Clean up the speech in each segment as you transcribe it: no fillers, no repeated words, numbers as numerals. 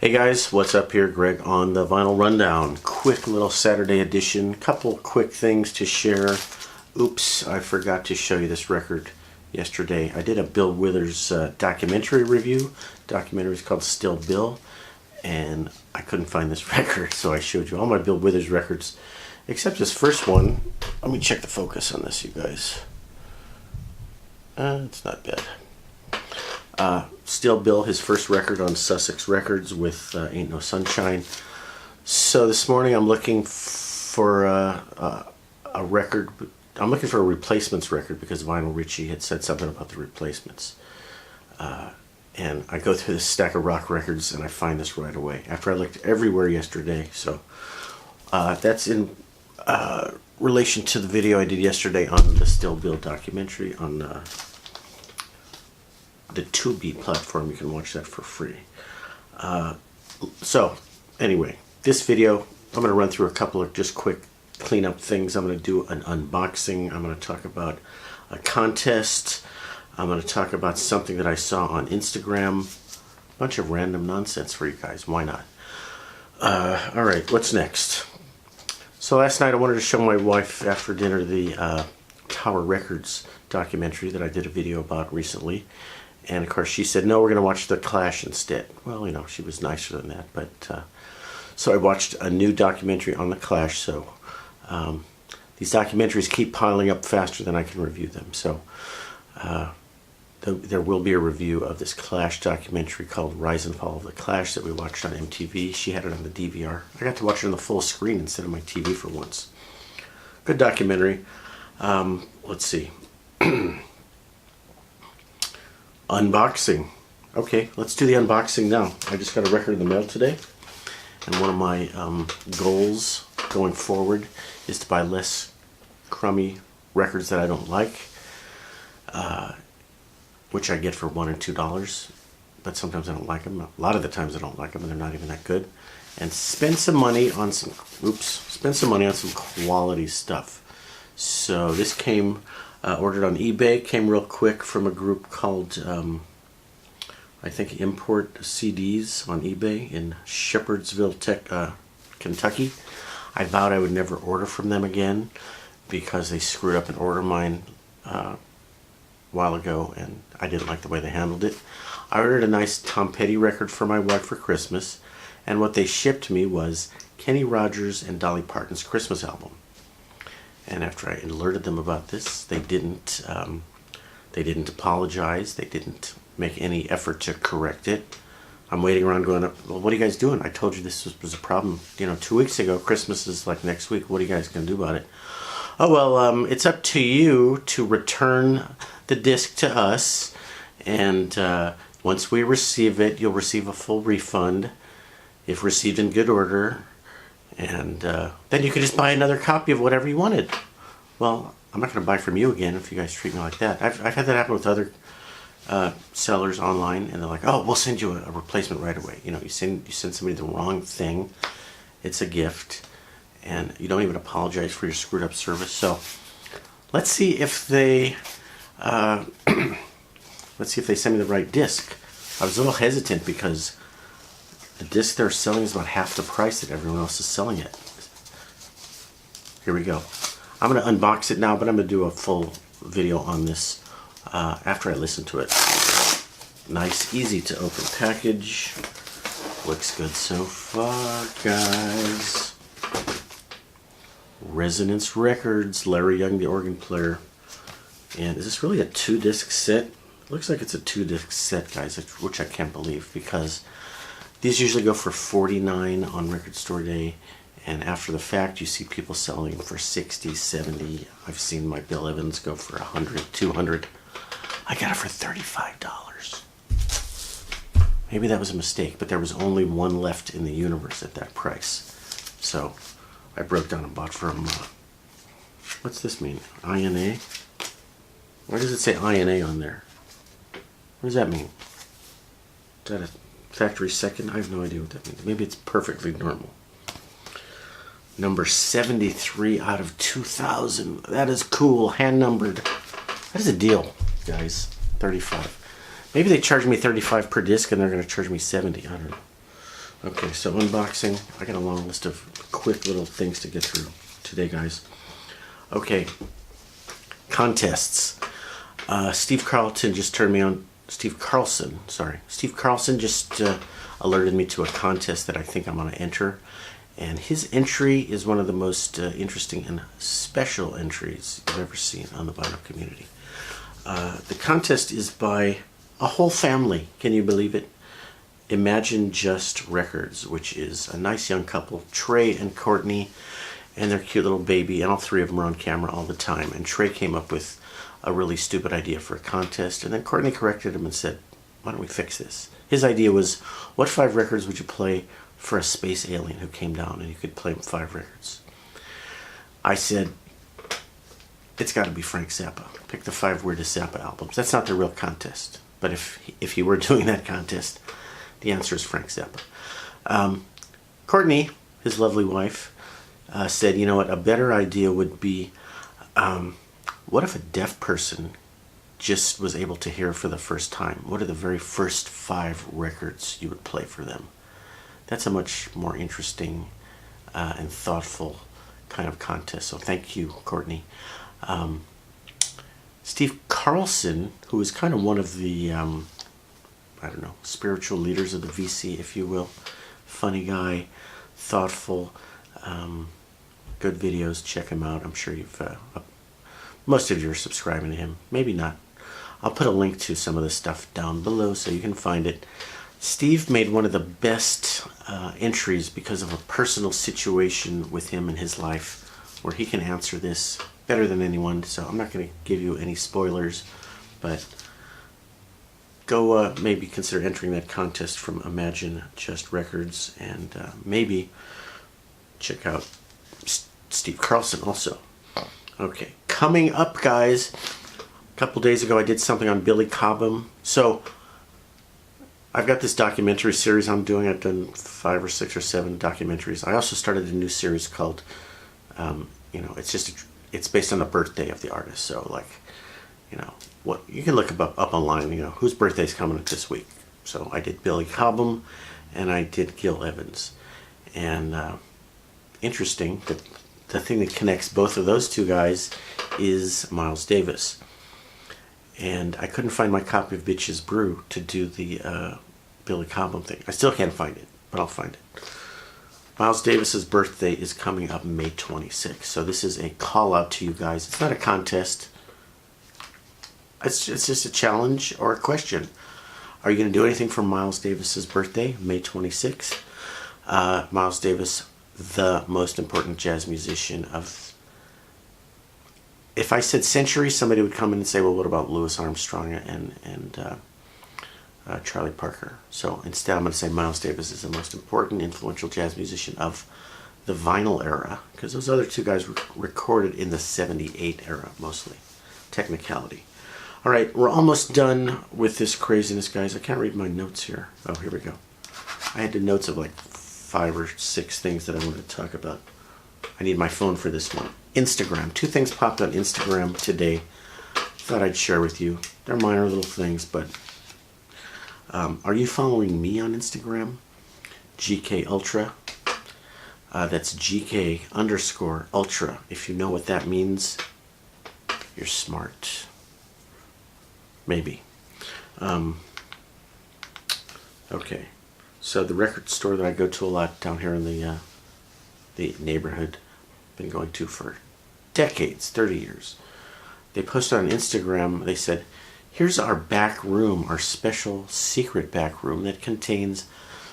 Hey guys, what's up here? Greg on the Vinyl Rundown. Quick little Saturday edition. Couple quick things to share. Oops, I forgot to show you this record yesterday. I did a Bill Withers documentary review. Documentary is called Still Bill, and I couldn't find this record, so I showed you all my Bill Withers records except this first one. Let me check the focus on this, you guys. It's not bad. Still Bill, his first record on Sussex Records with Ain't No Sunshine. So this morning I'm looking for a record. I'm looking for a Replacements record because Vinyl Richie had said something about the Replacements. And I go through this stack of rock records and I find this right away after I looked everywhere yesterday. So that's in relation to the video I did yesterday on the Still Bill documentary on the Tubi platform. You can watch that for free. So anyway, this video I'm going to run through a couple of just quick cleanup things. I'm going to do an unboxing. I'm going to talk about a contest. I'm going to talk about something that I saw on Instagram. A bunch of random nonsense for you guys. Why not? Alright, what's next? So last night I wanted to show my wife after dinner the Tower Records documentary that I did a video about recently. And of course she said, no, we're going to watch The Clash instead. Well, you know, she was nicer than that. But so I watched a new documentary on The Clash. So these documentaries keep piling up faster than I can review them. So there will be a review of this Clash documentary called Rise and Fall of the Clash that we watched on MTV. She had it on the DVR. I got to watch it on the full screen instead of my TV for once. Good documentary. Let's see. Unboxing. Okay, let's do the unboxing now. I just got a record in the mail today, and one of my goals going forward is to buy less crummy records that I don't like, which I get for $1 and $2, but sometimes I don't like them. A lot of the times I don't like them, and they're not even that good. And spend some money on some quality stuff. So this came ordered on eBay, came real quick from a group called, I think, Import CDs on eBay in Shepherdsville, Kentucky. I vowed I would never order from them again because they screwed up an order of mine a while ago, and I didn't like the way they handled it. I ordered a nice Tom Petty record for my wife for Christmas, and what they shipped me was Kenny Rogers and Dolly Parton's Christmas album. And after I alerted them about this, they didn't apologize. They didn't make any effort to correct it. I'm waiting around going, well, what are you guys doing? I told you this was a problem, 2 weeks ago. Christmas is like next week. What are you guys going to do about it? Oh, well, it's up to you to return the disc to us. And once we receive it, you'll receive a full refund if received in good order. And then you could just buy another copy of whatever you wanted. Well, I'm not going to buy from you again if you guys treat me like that. I've had that happen with other sellers online, and they're like, "Oh, we'll send you a replacement right away." You send somebody the wrong thing. It's a gift, and you don't even apologize for your screwed up service. So let's see if they send me the right disc. I was a little hesitant because the disc they're selling is about half the price that everyone else is selling it. Here we go. I'm going to unbox it now, but I'm going to do a full video on this after I listen to it. Nice, easy to open package. Looks good so far, guys. Resonance Records, Larry Young, the organ player. And is this really a 2-disc set? Looks like it's a 2-disc set, guys, which I can't believe because these usually go for $49 on Record Store Day, and after the fact you see people selling them for $60, $70. I've seen my Bill Evans go for $100, $200. I got it for $35. Maybe that was a mistake, but there was only one left in the universe at that price. So I broke down and bought from, what's this mean? INA? Why does it say INA on there? What does that mean? Is that a factory second? I have no idea what that means. Maybe it's perfectly normal. Number 73 out of 2,000. That is cool. Hand numbered. That is a deal, guys. 35. Maybe they charge me $35 per disc and they're going to charge me $70. I don't know. Okay, so unboxing. I got a long list of quick little things to get through today, guys. Okay, contests. Steve Carlson just turned me on. Steve Carlson just alerted me to a contest that I think I'm going to enter. And his entry is one of the most interesting and special entries you've ever seen on the vinyl community. The contest is by a whole family. Can you believe it? Imagine Just Records, which is a nice young couple, Trey and Courtney, and their cute little baby, and all three of them are on camera all the time. And Trey came up with a really stupid idea for a contest, and then Courtney corrected him and said, why don't we fix this? His idea was, what 5 records would you play for a space alien who came down, and you could play him 5 records? I said, it's got to be Frank Zappa. Pick the 5 weirdest Zappa albums. That's not the real contest, but if he were doing that contest, the answer is Frank Zappa. Courtney, his lovely wife, said, you know what, a better idea would be, what if a deaf person just was able to hear for the first time? What are the very first 5 records you would play for them? That's a much more interesting and thoughtful kind of contest. So thank you, Courtney. Steve Carlson, who is kind of one of the, I don't know, spiritual leaders of the VC, if you will. Funny guy, thoughtful, good videos. Check him out. I'm sure you've, most of you are subscribing to him. Maybe not. I'll put a link to some of the stuff down below so you can find it. Steve made one of the best entries because of a personal situation with him in his life where he can answer this better than anyone. So I'm not going to give you any spoilers, but go maybe consider entering that contest from Imagine Just Records, and maybe check out Steve Carlson also. Okay, coming up, guys, a couple days ago I did something on Billy Cobham. So I've got this documentary series I'm doing. I've done 5 or 6 or 7 documentaries. I also started a new series called, it's based on the birthday of the artist. So like, what you can look up online, whose birthday's coming up this week. So I did Billy Cobham and I did Gil Evans. And interesting, the thing that connects both of those two guys is Miles Davis. And I couldn't find my copy of Bitches Brew to do the Billy Cobham thing. I still can't find it, but I'll find it. Miles Davis's birthday is coming up May 26th. So this is a call out to you guys. It's not a contest. It's just a challenge or a question. Are you going to do anything for Miles Davis's birthday, May 26th? Miles Davis, the most important jazz musician of... If I said century, somebody would come in and say, well, what about Louis Armstrong and Charlie Parker? So instead I'm going to say Miles Davis is the most important, influential jazz musician of the vinyl era, because those other two guys recorded in the 78 era, mostly. Technicality. All right, we're almost done with this craziness, guys. I can't read my notes here. Oh, here we go. I had the notes of like 5 or 6 things that I wanted to talk about. I need my phone for this one. Instagram. 2 things popped on Instagram today. Thought I'd share with you. They're minor little things, but are you following me on Instagram? GK Ultra. That's GK_Ultra. If you know what that means, you're smart. Maybe. Okay. So the record store that I go to a lot down here in the neighborhood, been going to for decades, 30 years. They posted on Instagram, they said, here's our back room, our special secret back room that contains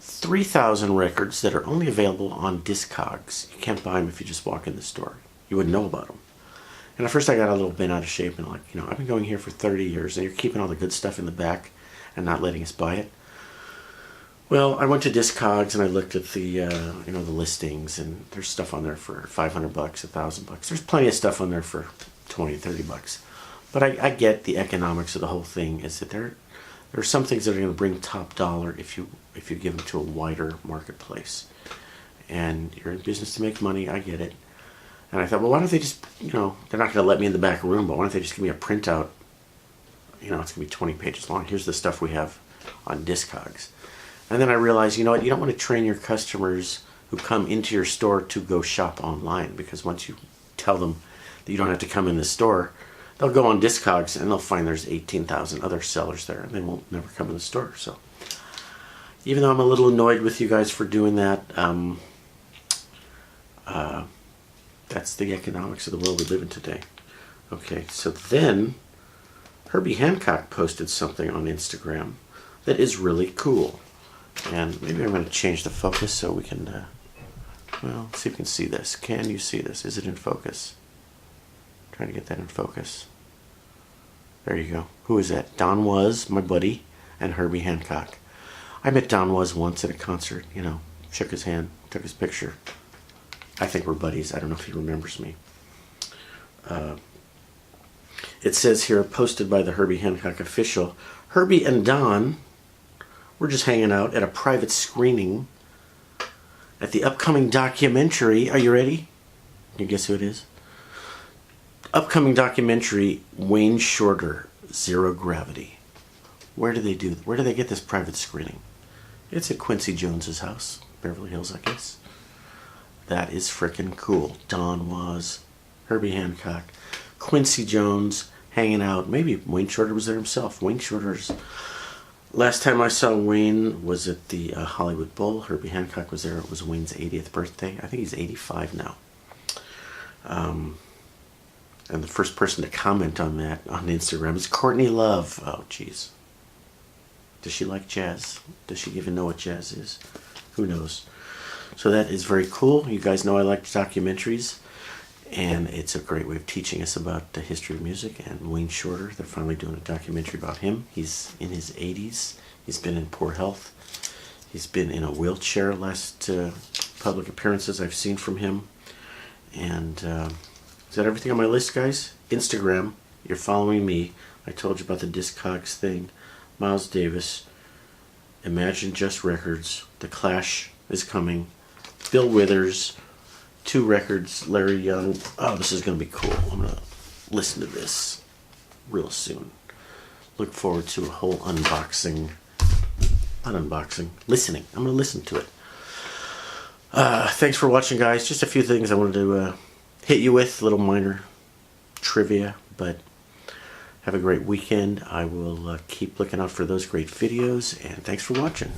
3,000 records that are only available on Discogs. You can't buy them if you just walk in the store. You wouldn't know about them. And at first I got a little bent out of shape and like, I've been going here for 30 years and you're keeping all the good stuff in the back and not letting us buy it. Well, I went to Discogs and I looked at the, the listings, and there's stuff on there for $500, $1,000. There's plenty of stuff on there for $20, $30. But I get the economics of the whole thing is that there are some things that are going to bring top dollar if you give them to a wider marketplace. And you're in business to make money, I get it. And I thought, well, why don't they just, they're not going to let me in the back room, but why don't they just give me a printout? It's going to be 20 pages long. Here's the stuff we have on Discogs. And then I realized, you know what, you don't want to train your customers who come into your store to go shop online, because once you tell them that you don't have to come in the store, they'll go on Discogs and they'll find there's 18,000 other sellers there and they won't never come in the store. So even though I'm a little annoyed with you guys for doing that, that's the economics of the world we live in today. Okay, so then Herbie Hancock posted something on Instagram that is really cool. And maybe I'm going to change the focus so we can, well, see if we can see this. Can you see this? Is it in focus? Trying to get that in focus. There you go. Who is that? Don Was, my buddy, and Herbie Hancock. I met Don Was once at a concert, you know, shook his hand, took his picture. I think we're buddies. I don't know if he remembers me. It says here, posted by the Herbie Hancock official, Herbie and Don were just hanging out at a private screening at the upcoming documentary. Are you ready? Can you guess who it is? Upcoming documentary, Wayne Shorter, Zero Gravity. Where do they get this private screening? It's at Quincy Jones's house, Beverly Hills, I guess. That is frickin' cool. Don Was, Herbie Hancock, Quincy Jones hanging out. Maybe Wayne Shorter was there himself. Wayne Shorter's... Last time I saw Wayne was at the Hollywood Bowl. Herbie Hancock was there. It was Wayne's 80th birthday. I think he's 85 now. And the first person to comment on that on Instagram is Courtney Love. Oh, jeez. Does she like jazz? Does she even know what jazz is? Who knows? So that is very cool. You guys know I like documentaries. And it's a great way of teaching us about the history of music. And Wayne Shorter, they're finally doing a documentary about him. He's in his 80s. He's been in poor health. He's been in a wheelchair last public appearances I've seen from him. And is that everything on my list, guys? Instagram, you're following me. I told you about the Discogs thing. Miles Davis, Imagine Just Records, The Clash is coming, Bill Withers, 2 records, Larry Young. Oh, this is going to be cool. I'm going to listen to this real soon. Look forward to a whole unboxing. Not unboxing, listening. I'm going to listen to it. Thanks for watching, guys. Just a few things I wanted to hit you with, little minor trivia, but have a great weekend. I will keep looking out for those great videos, and thanks for watching.